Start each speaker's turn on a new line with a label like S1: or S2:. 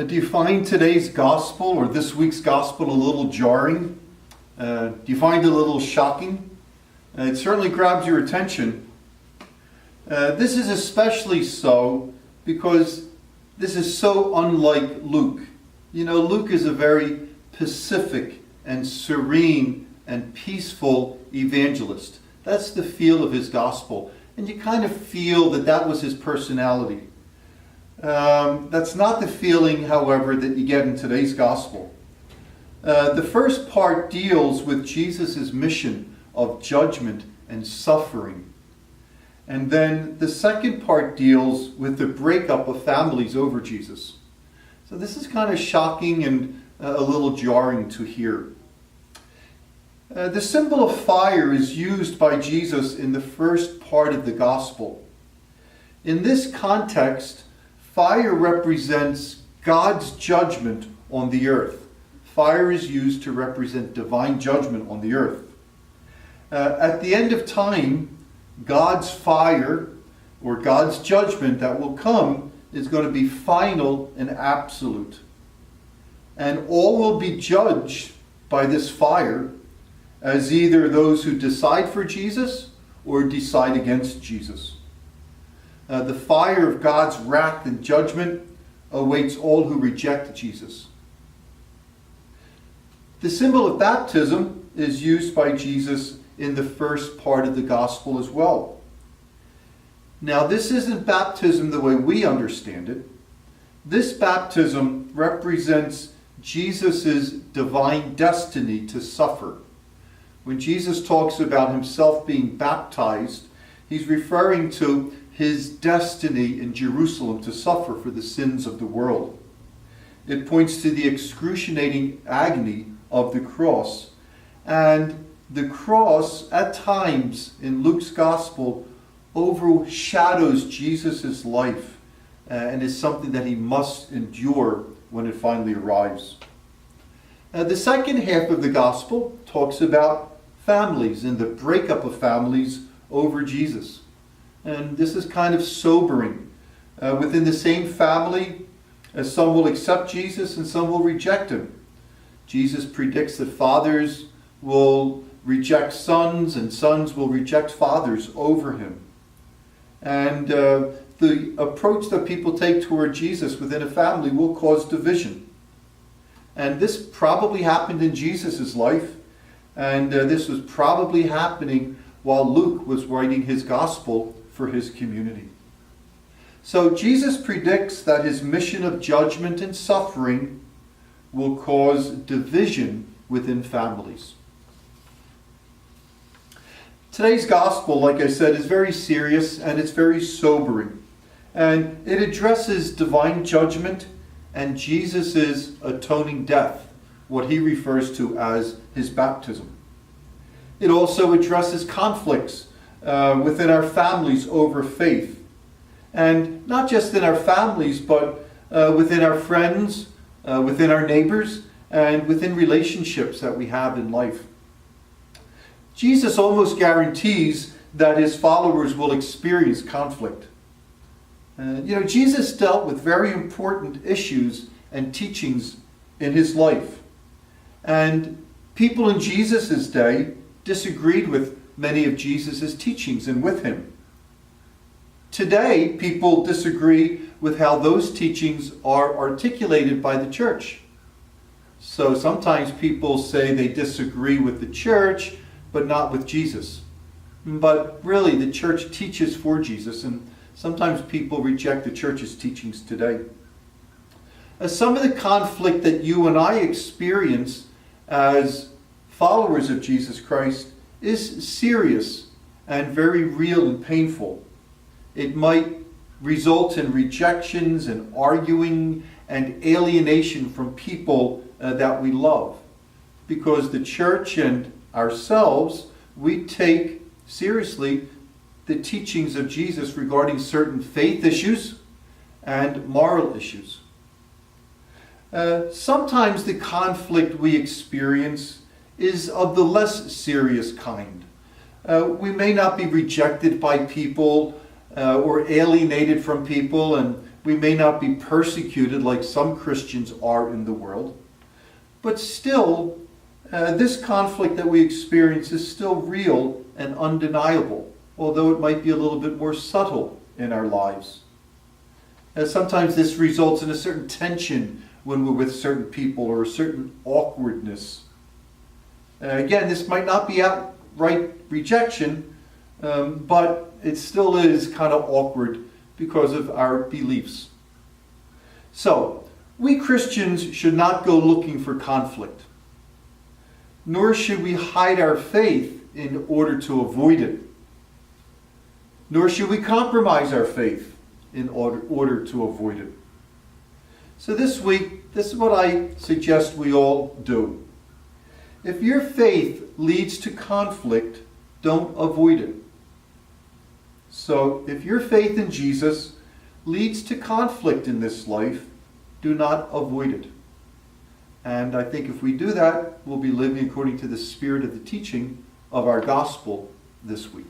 S1: Do you find today's gospel or this week's gospel a little jarring? Do you find it a little shocking? It certainly grabs your attention. This is especially so because this is so unlike Luke. You know, Luke is a very pacific and serene and peaceful evangelist. That's the feel of his gospel. And you kind of feel that that was his personality. That's not the feeling, however, that you get in today's gospel. The first part deals with Jesus' mission of judgment and suffering. And then the second part deals with the breakup of families over Jesus. So this is kind of shocking and a little jarring to hear. The symbol of fire is used by Jesus in the first part of the gospel. In this context, fire represents God's judgment on the earth. Fire is used to represent divine judgment on the earth. At the end of time, God's fire, or God's judgment that will come, is going to be final and absolute. And all will be judged by this fire as either those who decide for Jesus or decide against Jesus. The fire of God's wrath and judgment awaits all who reject Jesus. The symbol of baptism is used by Jesus in the first part of the gospel as well. Now, this isn't baptism the way we understand it. This baptism represents Jesus' divine destiny to suffer. When Jesus talks about himself being baptized, he's referring to his destiny in Jerusalem to suffer for the sins of the world. It points to the excruciating agony of the cross. And the cross, at times in Luke's gospel, overshadows Jesus' life and is something that he must endure when it finally arrives. The second half of the gospel talks about families and the breakup of families over Jesus. And this is kind of sobering. Within the same family, some will accept Jesus and some will reject him. Jesus predicts that fathers will reject sons and sons will reject fathers over him. And the approach that people take toward Jesus within a family will cause division. And this probably happened in Jesus' life, and this was probably happening while Luke was writing his gospel for his community. So Jesus predicts that his mission of judgment and suffering will cause division within families. Today's gospel, like I said, is very serious and it's very sobering. And it addresses divine judgment and Jesus' atoning death, what he refers to as his baptism. It also addresses conflicts within our families over faith. And not just in our families, but within our friends, within our neighbors, and within relationships that we have in life. Jesus almost guarantees that his followers will experience conflict. Jesus dealt with very important issues and teachings in his life. And people in Jesus' day disagreed with many of Jesus' teachings and with him. Today, people disagree with how those teachings are articulated by the church. So sometimes people say they disagree with the church, but not with Jesus. But really, the church teaches for Jesus, and sometimes people reject the church's teachings today. Some of the conflict that you and I experience as followers of Jesus Christ is serious and very real and painful. It might result in rejections and arguing and alienation from people that we love. Because the church and ourselves, we take seriously the teachings of Jesus regarding certain faith issues and moral issues. Sometimes the conflict we experience is of the less serious kind. We may not be rejected by people or alienated from people, and we may not be persecuted like some Christians are in the world, but still, this conflict that we experience is still real and undeniable, although it might be a little bit more subtle in our lives. Sometimes this results in a certain tension when we're with certain people, or a certain awkwardness. Again, this might not be outright rejection, but it still is kind of awkward because of our beliefs. So, we Christians should not go looking for conflict, nor should we hide our faith in order to avoid it, nor should we compromise our faith in order to avoid it. So this week, this is what I suggest we all do. If your faith leads to conflict, don't avoid it. So if your faith in Jesus leads to conflict in this life, do not avoid it. And I think if we do that, we'll be living according to the spirit of the teaching of our gospel this week.